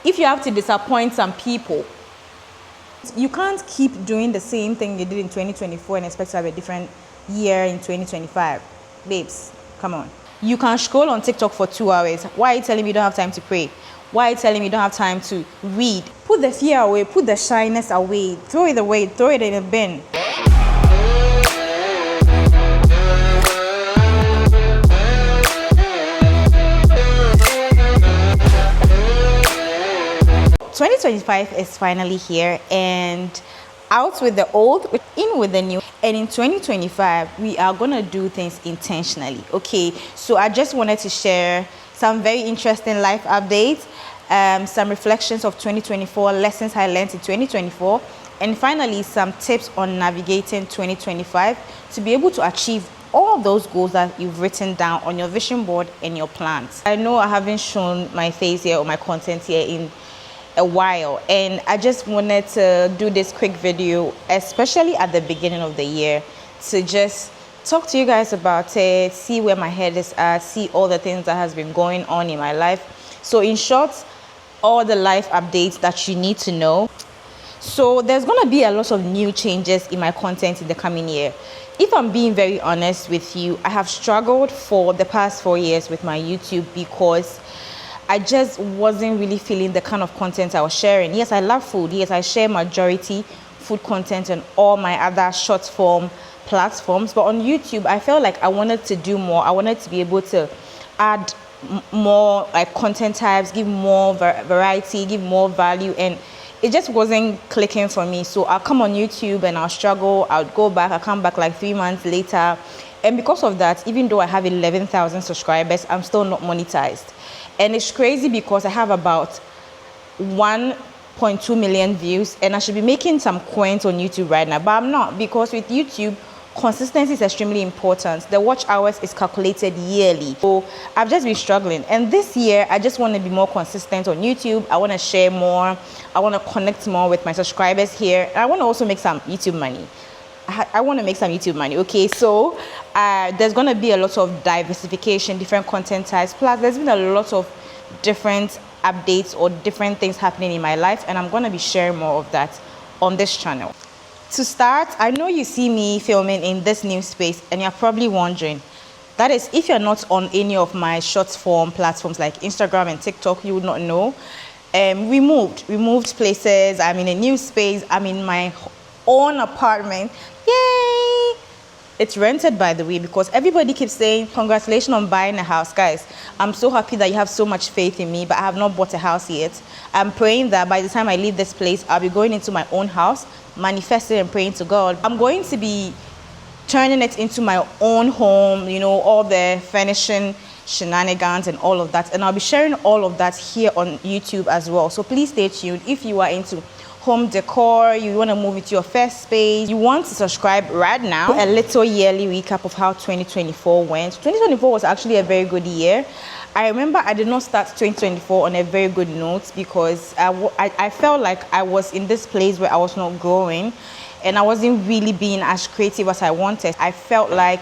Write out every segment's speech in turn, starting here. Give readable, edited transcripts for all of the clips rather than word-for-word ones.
if you have to disappoint some people, you can't keep doing the same thing you did in 2024 and expect to have a different year in 2025. Babes, come on. You can scroll on TikTok for 2 hours. Why are you telling me you don't have time to pray? Why are you telling me you don't have time to read? Put the fear away, put the shyness away, throw it away, throw it in a bin. "2025 is finally here, and out with the old, in with the new. And in 2025, we are gonna do things intentionally, okay? So I just wanted to share some very interesting life updates, some reflections of 2024, lessons I learned in 2024, and finally some tips on navigating 2025 to be able to achieve all those goals that you've written down on your vision board and your plans. I know I haven't shown my face here or my content here in a while, and I just wanted to do this quick video, especially at the beginning of the year, to just talk to you guys about it, see where my head is at, see all the things that has been going on in my life. So in short, all the life updates that you need to know. So there's going to be a lot of new changes in my content in the coming year. If I'm being very honest with you, I have struggled for the past 4 years with my YouTube because I just wasn't really feeling the kind of content I was sharing. Yes, I love food. Yes, I share majority food content on all my other short form platforms. But on YouTube, I felt like I wanted to do more. I wanted to be able to add more like content types, give more variety, give more value, and it just wasn't clicking for me. So I'll come on YouTube and I'll struggle. I'll go back. I'll come back like 3 months later. And because of that, even though I have 11,000 subscribers, I'm still not monetized. And it's crazy because I have about 1.2 million views and I should be making some coins on YouTube right now, but I'm not, because with YouTube, consistency is extremely important. The watch hours is calculated yearly. So I've just been struggling. And this year, I just want to be more consistent on YouTube. I want to share more. I want to connect more with my subscribers here. And I want to also make some YouTube money. I want to make some YouTube money, okay? So there's going to be a lot of diversification, different content types. Plus, there's been a lot of different updates or different things happening in my life, and I'm going to be sharing more of that on this channel. To start, I know you see me filming in this new space, and you're probably wondering, that is, if you're not on any of my short form platforms like Instagram and TikTok, you would not know. We moved places. I'm in a new space. I'm in my own apartment. Yay! It's rented, by the way, because everybody keeps saying congratulations on buying a house. Guys, I'm so happy that you have so much faith in me, but I have not bought a house yet. I'm praying that by the time I leave this place, I'll be going into my own house, manifesting and praying to God. I'm going to be turning it into my own home, you know, all the furnishing shenanigans and all of that, and I'll be sharing all of that here on YouTube as well. So please stay tuned. If you are into home decor, you want to move into your first space, you want to subscribe right now. A little yearly recap of how 2024 went. 2024 was actually a very good year. I remember I did not start 2024 on a very good note because I felt like I was in this place where I was not growing and I wasn't really being as creative as I wanted. I felt like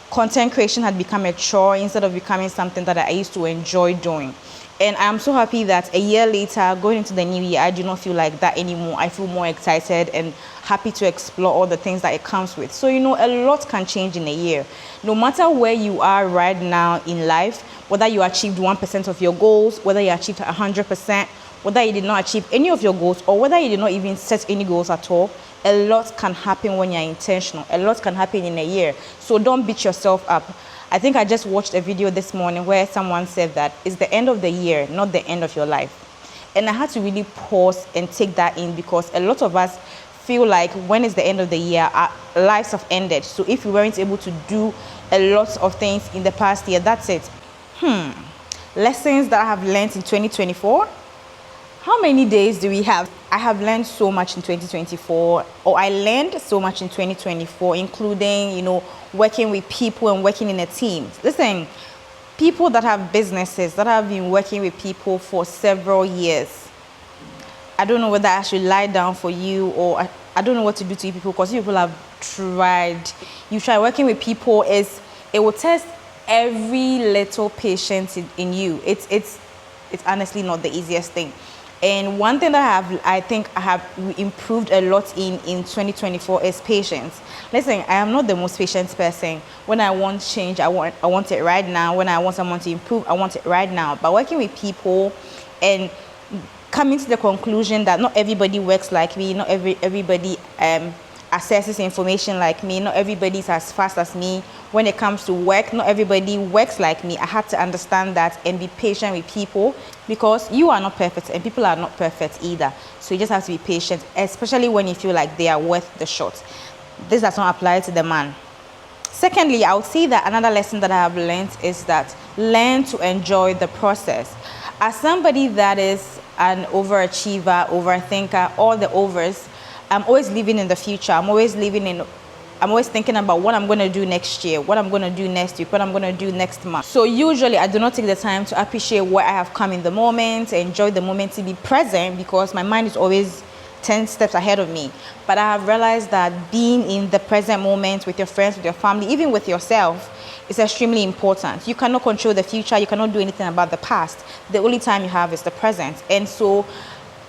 content creation had become a chore instead of becoming something that I used to enjoy doing. And I'm so happy that a year later, going into the new year, I do not feel like that anymore. I feel more excited and happy to explore all the things that it comes with. So, you know, a lot can change in a year. No matter where you are right now in life, whether you achieved 1% of your goals, whether you achieved 100%, whether you did not achieve any of your goals, or whether you did not even set any goals at all, a lot can happen when you're intentional. A lot can happen in a year. So don't beat yourself up. I think I just watched a video this morning where someone said that it's the end of the year, not the end of your life. And I had to really pause and take that in because a lot of us feel like when it's the end of the year, our lives have ended. So if we weren't able to do a lot of things in the past year, that's it. Lessons that I have learned in 2024. How many days do we have? I have learned so much in 2024, or I learned so much in 2024, including, you know, working with people and working in a team. Listen, people that have businesses, that have been working with people for several years, I don't know whether I should lie down for you or I don't know what to do to you people, because you people have tried. You try working with people, it will test every little patience in you. It's it's honestly not the easiest thing. And one thing that I think I have improved a lot in 2024 is patience. Listen, I am not the most patient person. When I want change, I want it right now. When I want someone to improve, I want it right now. But working with people and coming to the conclusion that not everybody works like me, not everybody accesses information like me, not everybody's as fast as me. When it comes to work, not everybody works like me. I had to understand that and be patient with people, because you are not perfect and people are not perfect either. So you just have to be patient, especially when you feel like they are worth the shot. This does not apply to the man. Secondly, I would say that another lesson that I have learned is that learn to enjoy the process. As somebody that is an overachiever, overthinker, all the overs, I'm always living in the future. I'm always thinking about what I'm going to do next year, what I'm going to do next week, what I'm going to do next month. So usually I do not take the time to appreciate where I have come in the moment, enjoy the moment, to be present, because my mind is always 10 steps ahead of me. But I have realized that being in the present moment with your friends, with your family, even with yourself, is extremely important. You cannot control the future. You cannot do anything about the past. The only time you have is the present. And so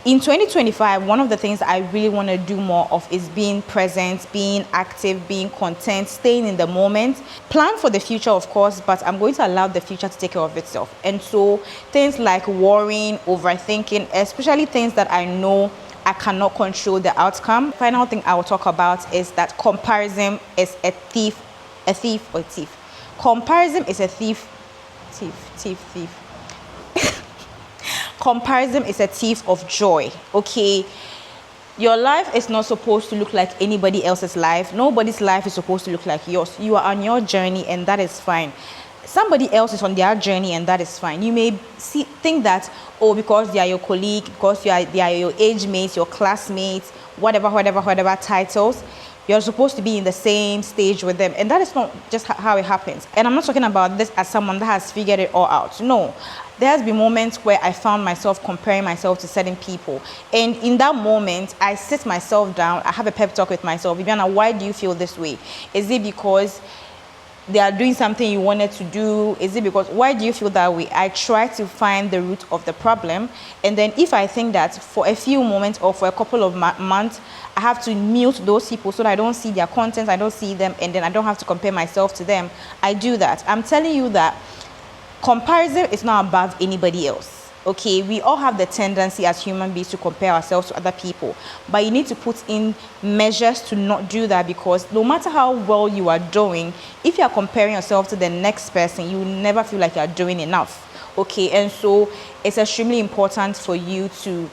in 2025, one of the things I really want to do more of is being present, being active, being content, staying in the moment. Plan for the future, of course, but I'm going to allow the future to take care of itself. And so things like worrying, overthinking, especially things that I know I cannot control the outcome. Final thing I will talk about is that comparison is a thief. Comparison is a thief. Comparison is a thief of joy, okay? Your life is not supposed to look like anybody else's life. Nobody's life is supposed to look like yours. You are on your journey, and that is fine. Somebody else is on their journey, and that is fine. You may think that, oh, because they are your colleague, because they are your age mates, your classmates, whatever titles, you're supposed to be in the same stage with them. And that is not just how it happens. And I'm not talking about this as someone that has figured it all out. No. There has been moments where I found myself comparing myself to certain people. And in that moment, I sit myself down. I have a pep talk with myself. Viviana, why do you feel this way? Is it because they are doing something you wanted to do? Is it because, why do you feel that way? I try to find the root of the problem. And then if I think that for a few moments or for a couple of months, I have to mute those people so that I don't see their content, I don't see them, and then I don't have to compare myself to them, I do that. I'm telling you that comparison is not above anybody else. Okay, we all have the tendency as human beings to compare ourselves to other people, but you need to put in measures to not do that, because no matter how well you are doing, if you are comparing yourself to the next person, you will never feel like you are doing enough. Okay, and so it's extremely important for you to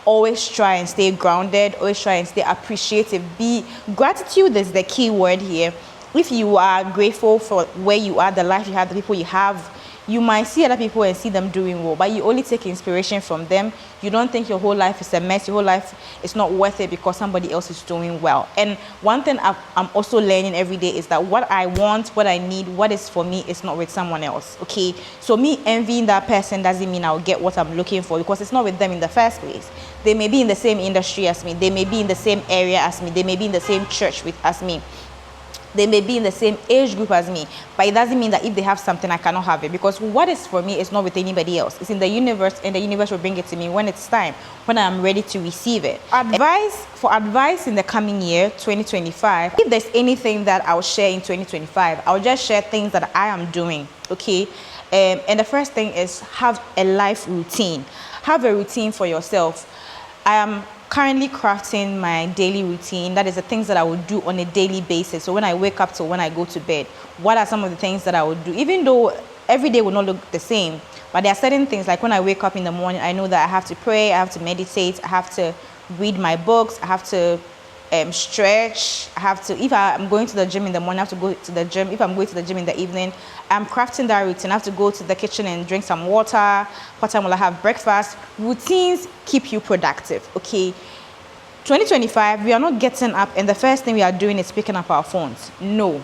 always try and stay grounded, always try and stay appreciative. Gratitude is the key word here. If you are grateful for where you are, the life you have, the people you have, you might see other people and see them doing well, but you only take inspiration from them. You don't think your whole life is a mess, your whole life is not worth it because somebody else is doing well. And one thing I'm also learning every day is that what I want, what I need, what is for me is not with someone else, okay? So me envying that person doesn't mean I'll get what I'm looking for, because it's not with them in the first place. They may be in the same industry as me, they may be in the same area as me, they may be in the same church as me, they may be in the same age group as me, but it doesn't mean that if they have something, I cannot have it, because what is for me is not with anybody else. It's in the universe, and the universe will bring it to me when it's time, when I'm ready to receive it. Advice in the coming year, 2025, if there's anything that I'll share in 2025, I'll just share things that I am doing, okay? And the first thing is, have a life routine. Have a routine for yourself. I am currently crafting my daily routine. That is the things that I would do on a daily basis. So when I wake up to when I go to bed, what are some of the things that I would do? Even though every day will not look the same, but there are certain things, like when I wake up in the morning, I know that I have to pray, I have to meditate, I have to read my books, I have to stretch, I have to, if I'm going to the gym in the morning, I have to go to the gym. If I'm going to the gym in the evening, I'm crafting that routine. I have to go to the kitchen and drink some water. What time will I have breakfast? Routines keep you productive, okay? 2025, we are not getting up and the first thing we are doing is picking up our phones. No,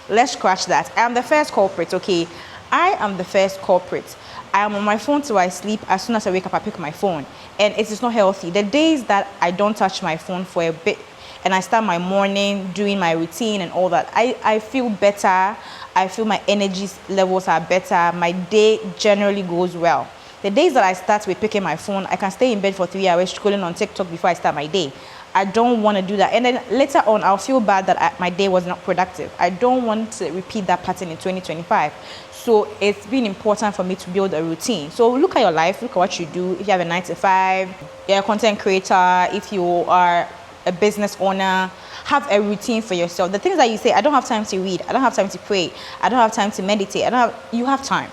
let's scratch that. I am the first culprit, okay? I am the first culprit. I am on my phone till I sleep. As soon as I wake up, I pick my phone. And it is not healthy. The days that I don't touch my phone for a bit and I start my morning doing my routine and all that, I feel better. I feel my energy levels are better. My day generally goes well. The days that I start with picking my phone, I can stay in bed for 3 hours scrolling on TikTok before I start my day. I don't want to do that. And then later on, I'll feel bad that my day was not productive. I don't want to repeat that pattern in 2025. So it's been important for me to build a routine. So look at your life, look at what you do. If you have a 9 to 5, you're a content creator, if you are a business owner, have a routine for yourself. The things that you say, I don't have time to read, I don't have time to pray, I don't have time to meditate, you have time.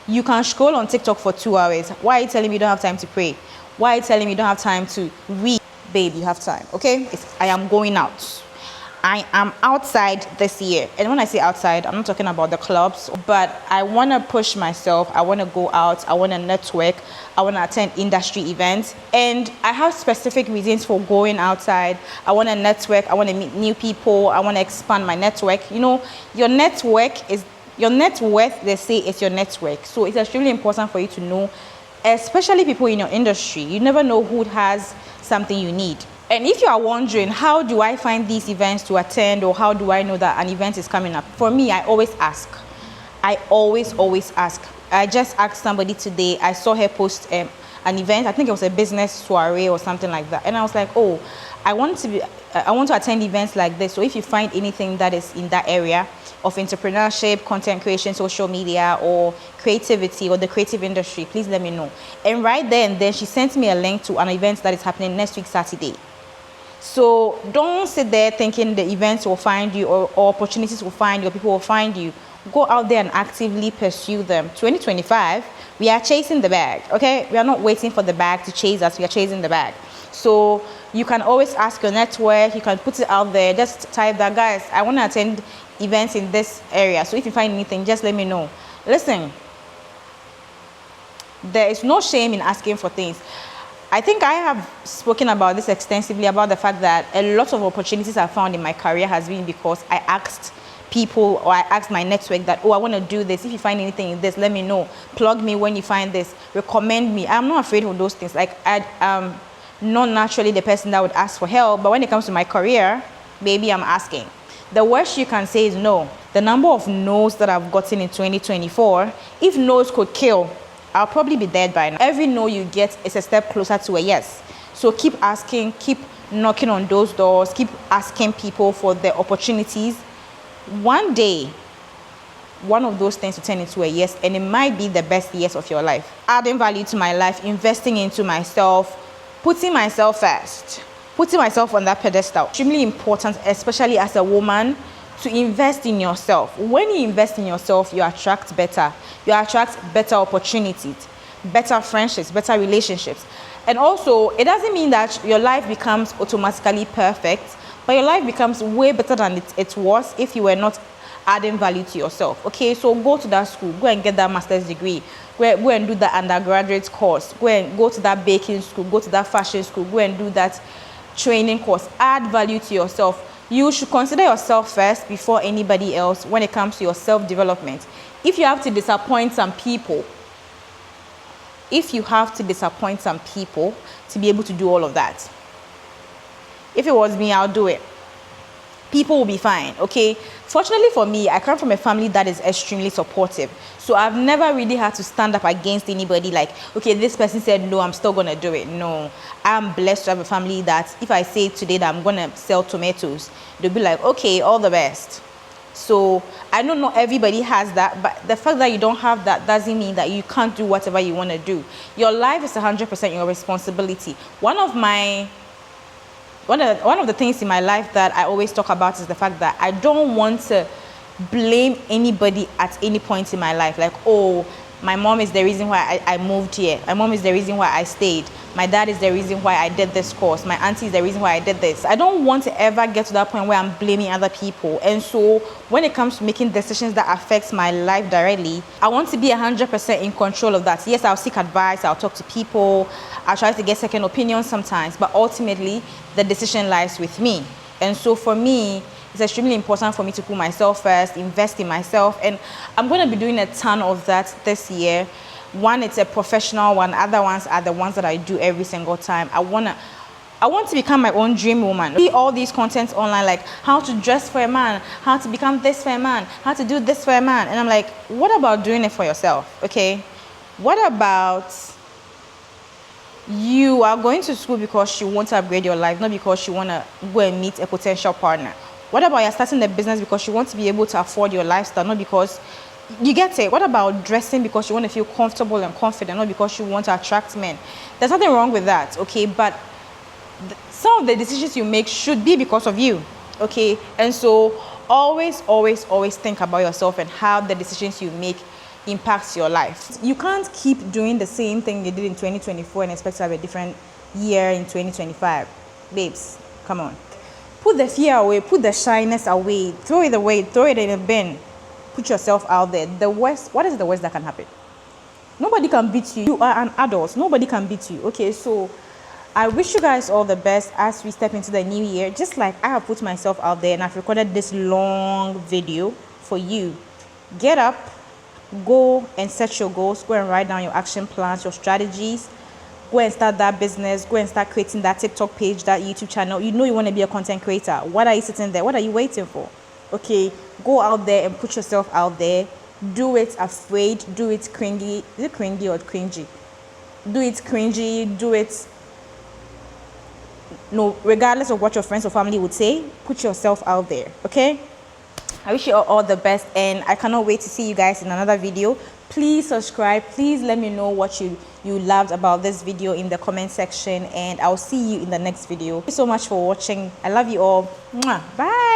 You can scroll on TikTok for 2 hours. Why are you telling me you don't have time to pray? Why are you telling me you don't have time to read? Babe, you have time, okay? I am going out. I am outside this year. And when I say outside, I'm not talking about the clubs, but I want to push myself. I want to go out. I want to network. I want to attend industry events. And I have specific reasons for going outside. I want to network. I want to meet new people. I want to expand my network. You know, your net worth, they say, is your network. So it's extremely important for you to know, especially people in your industry. You never know who has something you need. And if you are wondering, how do I find these events to attend, or how do I know that an event is coming up? For me, I always ask. I always ask. I just asked somebody today. I saw her post an event. I think it was a business soiree or something like that. And I was like, oh, I want to attend events like this. So if you find anything that is in that area of entrepreneurship, content creation, social media, or creativity, or the creative industry, please let me know. And right there and then, she sent me a link to an event that is happening next week, Saturday. So don't sit there thinking the events will find you, or opportunities will find you, or people will find you. Go out there and actively pursue them. 2025, we are chasing the bag, okay? We are not waiting for the bag to chase us. We are chasing the bag. So you can always ask your network. You can put it out there. Just type that, guys, I want to attend events in this area. So if you find anything, just let me know. Listen, there is no shame in asking for things. I think I have spoken about this extensively, about the fact that a lot of opportunities I found in my career has been because I asked people, or I asked my network that, oh, I want to do this. If you find anything in this, let me know. Plug me when you find this. Recommend me. I'm not afraid of those things. Like, I'm not naturally the person that would ask for help, but when it comes to my career, baby, I'm asking. The worst you can say is no. The number of no's that I've gotten in 2024, if no's could kill, I'll probably be dead by now. Every no you get is a step closer to a yes. So keep asking, keep knocking on those doors, keep asking people for the opportunities. One day, one of those things will turn into a yes, and it might be the best yes of your life. Adding value to my life, investing into myself, putting myself first, putting myself on that pedestal. Extremely important, especially as a woman, to invest in yourself. When you invest in yourself, you attract better. You attract better opportunities, better friendships, better relationships. And also, it doesn't mean that your life becomes automatically perfect, but your life becomes way better than it was if you were not adding value to yourself. Okay, so go to that school, go and get that master's degree, go and do that undergraduate course, go to that baking school, go to that fashion school, go and do that training course. Add value to yourself. You should consider yourself first before anybody else when it comes to your self-development. If you have to disappoint some people, to be able to do all of that. If it was me, I'll do it. People will be fine, okay? Fortunately for me, I come from a family that is extremely supportive. So I've never really had to stand up against anybody like, okay, this person said no, I'm still gonna do it. No, I'm blessed to have a family that if I say today that I'm gonna sell tomatoes, they'll be like, okay, all the best. So I know not everybody has that, but the fact that you don't have that doesn't mean that you can't do whatever you want to do. Your life is 100% your responsibility. One of the things in my life that I always talk about is the fact that I don't want to blame anybody at any point in my life. Like, oh, my mom is the reason why I moved here. My mom is the reason why I stayed. My dad is the reason why I did this course. My auntie is the reason why I did this. I don't want to ever get to that point where I'm blaming other people. And so when it comes to making decisions that affects my life directly, I want to be 100% in control of that. Yes, I'll seek advice. I'll talk to people. I'll try to get second opinions sometimes. But ultimately, the decision lies with me. And so for me, it's extremely important for me to put myself first, invest in myself. And I'm going to be doing a ton of that this year. One, it's a professional one. Other ones are the ones that I do every single time. I want to become my own dream woman. See all these contents online, like how to dress for a man, how to become this for a man, how to do this for a man. And I'm like, what about doing it for yourself? Okay? What about you are going to school because you want to upgrade your life, not because you want to go and meet a potential partner? What about you're starting a business because you want to be able to afford your lifestyle, not because you get it? What about dressing because you want to feel comfortable and confident, not because you want to attract men? There's nothing wrong with that, okay? But some of the decisions you make should be because of you, okay? And so always think about yourself and how the decisions you make impacts your life. You can't keep doing the same thing you did in 2024 and expect to have a different year in 2025. Babes, come on. Put the fear away, put the shyness away, throw it away, throw it in a bin. Put yourself out there. The worst, what is the worst that can happen? Nobody can beat you. You are an adult. Nobody can beat you. Okay, so I wish you guys all the best as we step into the new year. Just like I have put myself out there and I've recorded this long video for you. Get up, go and set your goals. Go and write down your action plans, your strategies. Go and start that business. Go and start creating that TikTok page, that YouTube channel. You know you want to be a content creator. What are you sitting there? What are you waiting for? Okay, go out there and put yourself out there. Do it afraid. Do it cringy. Is it cringy or cringy? Do it cringy. Do it. No, regardless of what your friends or family would say, put yourself out there. Okay? I wish you all the best, and I cannot wait to see you guys in another video. Please subscribe. Please let me know what you loved about this video in the comment section, and I'll see you in the next video. Thank you so much for watching. I love you all. Mwah. Bye.